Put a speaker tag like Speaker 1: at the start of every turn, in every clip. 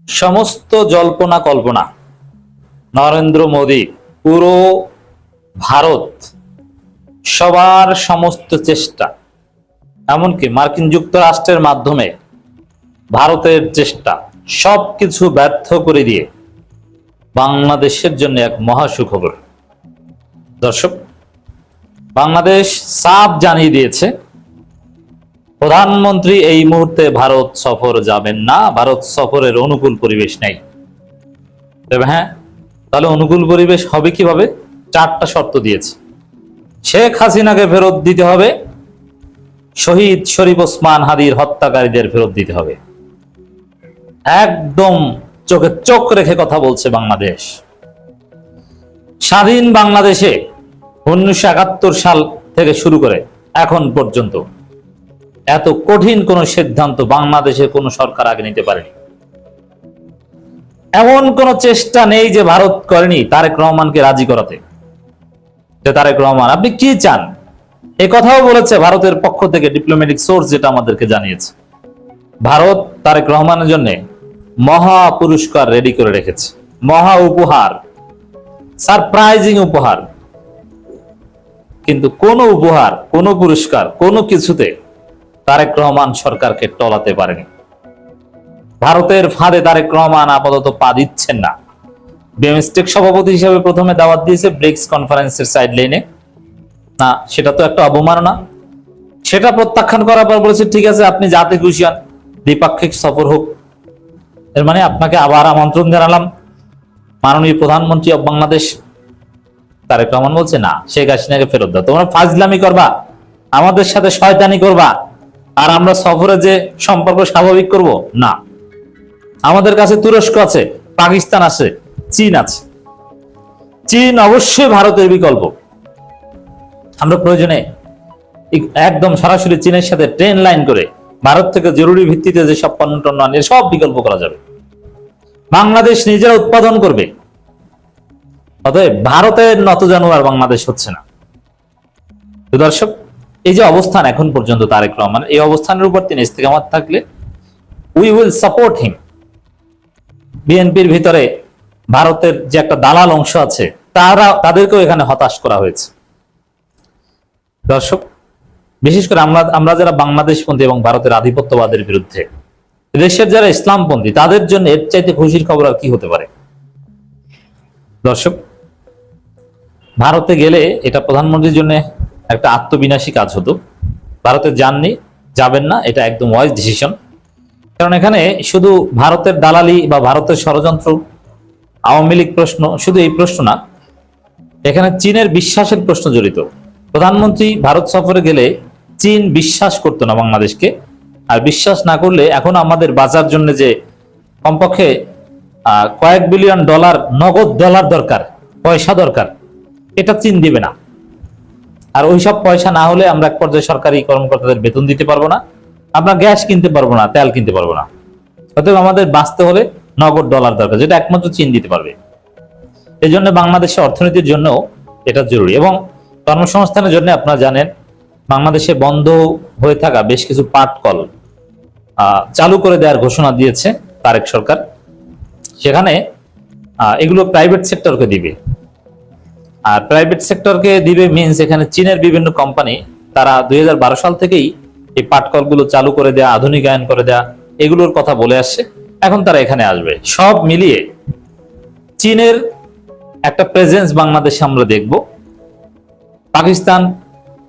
Speaker 1: সমস্ত জল্পনা কল্পনা, নরেন্দ্র মোদী পুরো ভারত, সবার সমস্ত চেষ্টা, এমনকি মার্কিন যুক্তরাষ্ট্রের মাধ্যমে ভারতের চেষ্টা, সবকিছু ব্যর্থ করে দিয়ে বাংলাদেশের জন্য এক মহা সুখবর। দর্শক, বাংলাদেশ সাফ জানিয়ে দিয়েছে প্রধানমন্ত্রী এই মুহূর্তে ভারত সফর যাবেন না, ভারত সফরের অনুকূল পরিবেশ নেই। তবে হ্যাঁ, তাহলে অনুকূল পরিবেশ হবে কিভাবে? চারটা শর্ত দিয়েছে। শেখ হাসিনাকে ফেরত দিতে হবে, শহীদ শরীফ ওসমান হাদির হত্যাকারীদের ফেরত দিতে হবে। একদম চোখে চোখ রেখে কথা বলছে বাংলাদেশ। স্বাধীন বাংলাদেশে 1971 সাল থেকে শুরু করে এখন পর্যন্ত এত কঠিন কোন সিদ্ধান্ত বাংলাদেশের কোন সরকার আগে নিতে পারেনি। এমন কোন চেষ্টা নেই যে ভারত করেনি তারেক রহমানকে রাজি করাতে। যে তারেক রহমান, আপনি কি চান? এই কথাও বলেছে ভারতের পক্ষ থেকে ডিপ্লোম্যাটিক সোর্স, যেটা আমাদেরকে জানিয়েছে। ভারত তারেক রহমানের জন্য মহা পুরস্কার রেডি করে রেখেছে, মহা উপহার, সারপ্রাইজিং উপহার। কিন্তু কোন উপহার, কোন পুরস্কার, কোনো কিছুতে তারেক রহমান সরকারকে টলাতে পারেনি। ভারতের ফাঁদে তারেক রহমান আপাতত পা দিচ্ছেন না। বিমস্টেক সভাপতি হিসেবে প্রথমে দাওয়াত দিয়েছে ব্রিক্স কনফারেন্সের সাইড লাইনে, না সেটা তো একটা অবমাননা। সেটা প্রত্যাখ্যান করার পর বলেছে ঠিক আছে, আপনি যাতে খুশি হন, দ্বিপাক্ষিক সফর হোক। এর মানে আপনাকে আবার আমন্ত্রণ জানালাম, মাননীয় প্রধানমন্ত্রী অব বাংলাদেশ। তারেক রহমান বলছে না, শেখ হাসিনাকে ফেরত দাও। তোমরা ফাজলামি করবা, আমাদের সাথে শয়তানি করবা, আর আমরা সফরে যে সম্পর্ক স্বাভাবিক করব না। আমাদের কাছে তুরস্ক আছে, পাকিস্তান আছে, চীন আছে। চীন অবশ্যই ভারতের বিকল্প। আমরা প্রয়োজনে একদম সরাসরি চীনের সাথে ট্রেন লাইন করে ভারত থেকে জরুরি ভিত্তিতে যে সব পণ্য টন্য আনিয়ে সব বিকল্প করা যাবে। বাংলাদেশ নিজেরা উৎপাদন করবে। অতএব ভারতের নতজানু আর বাংলাদেশ হচ্ছে না। দর্শক, এই যে অবস্থান এখন পর্যন্ত তারেক রহমান, এই অবস্থানের উপর তিনি ইস্তেকামাত থাকলে উই উইল সাপোর্ট হিম। বিএনপির ভিতরে ভারতের যে একটা দালাল অংশ আছে, তাদেরকেও এখানে হতাশ করা হয়েছে। দর্শক, বিশেষ করে আমরা যারা বাংলাদেশপন্থী এবং ভারতের আধিপত্যবাদের বিরুদ্ধে, দেশের যারা ইসলামপন্থী, তাদের জন্য এর চাইতে খুশির খবর আর কি হতে পারে? দর্শক, ভারতে গেলে এটা প্রধানমন্ত্রীর জন্য একটা আত্মবিনাশী কাজ হতো। ভারতে যাননি, যাবেন না, এটা একদম ওয়াইজ ডিসিশন। কারণ এখানে শুধু ভারতের দালালি বা ভারতের ষড়যন্ত্র, আওয়ামী লীগ প্রশ্ন, শুধু এই প্রশ্ন না, এখানে চীনের বিশ্বাসের প্রশ্ন জড়িত। প্রধানমন্ত্রী ভারত সফরে গেলে চীন বিশ্বাস করতো না বাংলাদেশকে, আর বিশ্বাস না করলে এখন আমাদের বাজার জন্য যে কমপক্ষে কয়েক বিলিয়ন ডলার নগদ ডলার দরকার, পয়সা দরকার, এটা চীন দিবে না। আর ওইসব পয়সা না হলে আমরা এক পর্যায়ে সরকারি কর্মকর্তাদের বেতন দিতে পারবো না, আমরা গ্যাস কিনতে পারবো না, তেল কিনতে পারবো না। অতএব আমাদের বাঁচতে হলে নগদ ডলার দরকার, যেটা একমাত্র চীন দিতে পারবে। এই জন্য বাংলাদেশের অর্থনীতির জন্য এটা জরুরি। এবং কর্মসংস্থানের জন্য আপনারা জানেন, বাংলাদেশে বন্ধ হয়ে থাকা বেশ কিছু পাটকল চালু করে দেওয়ার ঘোষণা দিয়েছে তারেক সরকার। সেখানে এগুলো প্রাইভেট সেক্টরকে দিবে। আর প্রাইভেট সেক্টরকে দিবে মিনস এখানে চীনের বিভিন্ন কোম্পানি, তারা 2012 সাল থেকেই এই পাটকলগুলো চালু করে দেয়া, আধুনিকায়ন করে দেয়া, এগুলোর কথা বলে আসছে। এখন তারা এখানে আসবে। সব মিলিয়ে চীনের একটা প্রেজেন্স বাংলাদেশে আমরা দেখব,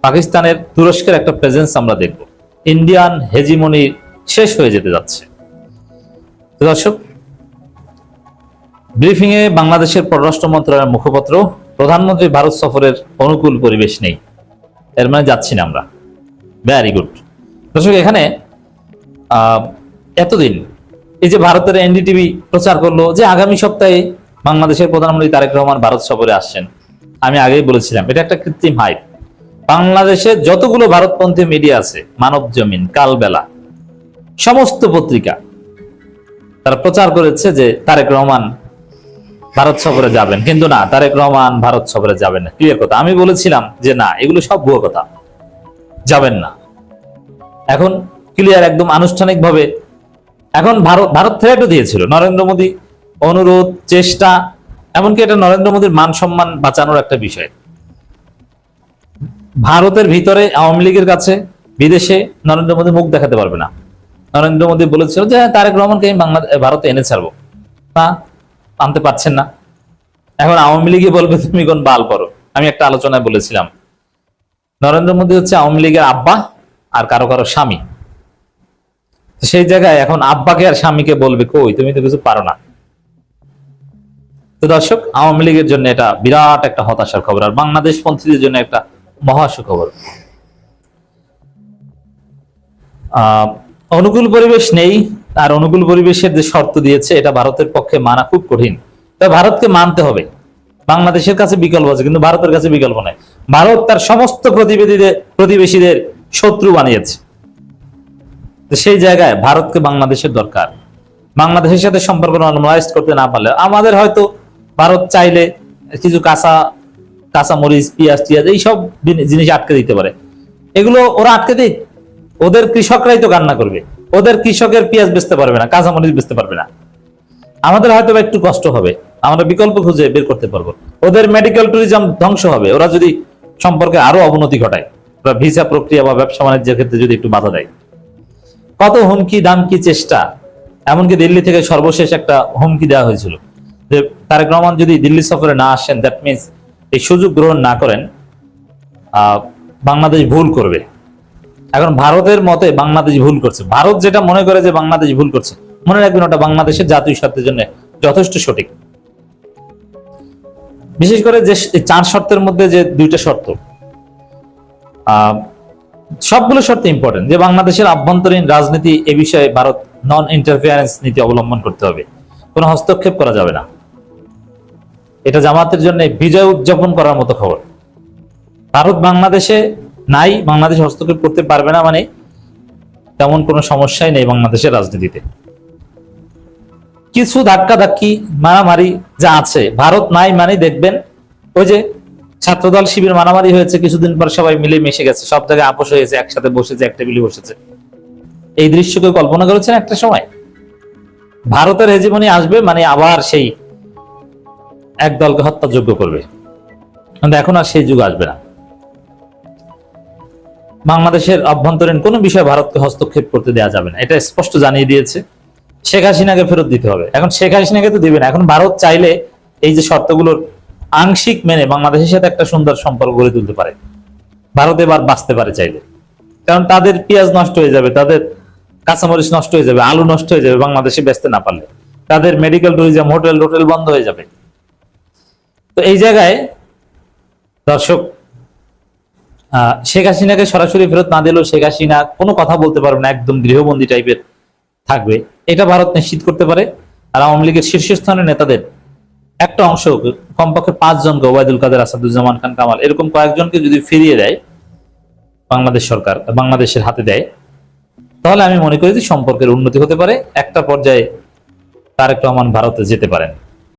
Speaker 1: পাকিস্তানের, তুরস্কের একটা প্রেজেন্স আমরা দেখব। ইন্ডিয়ান হেজিমনি শেষ হয়ে যেতে যাচ্ছে। দর্শক, ব্রিফিং এ বাংলাদেশের পররাষ্ট্র মন্ত্রণালয়ের মুখপাত্র, প্রধানমন্ত্রী ভারত সফরের অনুকূল পরিবেশ নেই, এর মানে যাচ্ছি না আমরা। Very good. দর্শক, এখানে এতদিন এই যে ভারতের এনডিটিভি প্রচার করলো যে আগামী সপ্তাহে বাংলাদেশের প্রধানমন্ত্রী তারেক রহমান ভারত সফরে আসছেন, আমি আগেই বলেছিলাম এটা একটা কৃত্রিম হাইপ। বাংলাদেশে যতগুলো ভারতপন্থী মিডিয়া আছে, মানব জমিন, কালবেলা, সমস্ত পত্রিকা, তারা প্রচার করেছে যে তারেক রহমান ভারত সফরে যাবেন। কিন্তু না, তারেক রহমান ভারত সফরে যাবেন না, ক্লিয়ার কথা। আমি বলেছিলাম যে না, এগুলো সব ভুয়ো কথা, যাবেন না। এখন ক্লিয়ার, একদম আনুষ্ঠানিকভাবে এখন ভারত ভারত থ্রেটও দিয়েছিল, নরেন্দ্র মোদী অনুরোধ, চেষ্টা, এমনকি এটা নরেন্দ্র মোদীর মান সম্মান বাঁচানোর একটা বিষয়। ভারতের ভিতরে আওয়ামী লীগের কাছে, বিদেশে নরেন্দ্র মোদী মুখ দেখাতে পারবে না। নরেন্দ্র মোদী বলেছিল যে হ্যাঁ, তারেক রহমানকে আমি ভারতে এনে ছাড়বো, না আনতে পারছেন না। এখন আওয়ামী লীগই বলবে তুমি কোন বাল করো। আমি একটা আলোচনায় বলেছিলাম নরেন্দ্র মোদী হচ্ছে আওয়ামী লীগের আব্বা আর কারো কারো স্বামী। সেই জায়গায় এখন আব্বাকে আর স্বামীকে বলবে কই তুমি তো কিছু পারো না। তো দর্শক, আওয়ামী লীগের জন্য এটা বিরাট একটা হতাশার খবর, আর বাংলাদেশ পন্থীদের জন্য একটা মহা সুখবর। অনুকূল পরিবেশ নেই, আর অনুকূল পরিবেশের যে শর্ত দিয়েছে এটা ভারতের পক্ষে মানা খুব কঠিন। তবে ভারতকে মানতে হবে। বাংলাদেশের কাছে বিকল্প আছে, কিন্তু ভারতের কাছে বিকল্প নাই। ভারত তার সমস্ত প্রতিবেশীদের শত্রু বানিয়েছে। সেই জায়গায় ভারতকে বাংলাদেশের দরকার। বাংলাদেশের সাথে সম্পর্ক নরমালাইজ করতে না পারলে আমাদের হয়তো ভারত চাইলে কিছু কাঁচা মরিচ, পেঁয়াজ টিয়াজ এইসব জিনিস আটকে দিতে পারে। এগুলো ওরা আটকে দিক, ওদের কৃষকরাই তো কান্না করবে। ওদের কৃষকের পেঁয়াজ বেচতে পারবে না, কাঁচা মরিচ বেচতে পারবে না। আমাদের হয়তো একটু কষ্ট হবে, আমরা বিকল্প খুঁজে বের করতে পারবো। ওদের মেডিকেল ট্যুরিজম ধ্বংস হবে ওরা যদি সম্পর্কে আরো অবনতি ঘটায়, ওরা ভিসা প্রক্রিয়া বা ব্যবসা বাণিজ্যের ক্ষেত্রে যদি একটু বাধা দেয়। কত হুমকি দামকি চেষ্টা, এমনকি দিল্লি থেকে সর্বশেষ একটা হুমকি দেওয়া হয়েছিল যে তারেক রহমান যদি দিল্লি সফরে না আসেন, দ্যাট মিনস এই সুযোগ গ্রহণ না করেন, বাংলাদেশ ভুল করবে। এখন ভারতের মতে বাংলাদেশ ভুল করছে, ভারত যেটা মনে করে যে বাংলাদেশ ভুল করছে, মনে রাখবেন ওটা বাংলাদেশের জাতীয় স্বার্থের জন্য যথেষ্ট সঠিক। বিশেষ করে যে 4 শর্তের মধ্যে যে 2টা শর্ত, সবগুলো শর্ত ইম্পর্টেন্ট, যে বাংলাদেশের আভ্যন্তরীণ রাজনীতি এ বিষয়ে ভারত নন ইন্টারফিয়ারেন্স নীতি অবলম্বন করতে হবে, কোনো হস্তক্ষেপ করা যাবে না। এটা জামাতের জন্য বিজয় উদযাপন করার মতো খবর। ভারত বাংলাদেশে নাই, বাংলাদেশ হস্তক্ষেপ করতে পারবে না, মানে তেমন কোনো সমস্যাই নেই বাংলাদেশের রাজনীতিতে। কিছু ধাক্কাধাক্কি মারামারি যা আছে, ভারত নাই মানে দেখবেন ওই যে ছাত্রদল শিবির মারামারি হয়েছে, কিছুদিন পর সবাই মিলে মিশে গেছে, সব জায়গায় আপোষ হয়েছে, একসাথে বসেছে, এক টেবিলে বসেছে। এই দৃশ্য কেউ কল্পনা করেছেন একটা সময়? ভারতের হেজিমনি আসবে মানে আবার সেই এক দলকে হত্যাযোগ্য করবে, কিন্তু এখন আর সেই যুগ আসবে না। বাংলাদেশের অভ্যন্তরীণ কোনো বিষয়ে ভারতকে হস্তক্ষেপ করতে দেওয়া যাবে না, এটা স্পষ্ট জানিয়ে দিয়েছে। শেখ হাসিনাকে ফেরত দিতে হবে। এখন শেখ হাসিনাকে তো দিবে না, এখন ভারত চাইলে এই যে শর্তগুলোর আংশিক মেনে বাংলাদেশের সাথে একটা সুন্দর সম্পর্ক গড়ে তুলতে পারে। ভারত এবার বাঁচতে পারে চাইলে, কারণ তাদের পেঁয়াজ নষ্ট হয়ে যাবে, তাদের কাঁচামরিচ নষ্ট হয়ে যাবে, আলু নষ্ট হয়ে যাবে বাংলাদেশে বেচতে না পারলে, তাদের মেডিকেল ট্যুরিজম, হোটেল বন্ধ হয়ে যাবে। তো এই জায়গায় দর্শক, শেখ হাসিনাকে সরাসরি ফেরত না দিলেও শেখ হাসিনা কোনো কথা বলতে পারবে না, একদম গৃহবন্দী টাইপের থাকবে, এটা ভারত নিশ্চিত করতে পারে। আর আওয়ামী লীগের শীর্ষস্থানীয় নেতাদের একটা অংশ, কমপক্ষে 5 জনকে, ওবায়দুল কাদের, আসাদুজ্জামান খান কামাল, এরকম কয়েকজনকে যদি ফিরিয়ে দেয় বাংলাদেশ সরকার, বাংলাদেশের হাতে দেয়, তাহলে আমি মনে করি যে সম্পর্কের উন্নতি হতে পারে। একটা পর্যায়ে তারেক রহমান ভারতে যেতে পারেন।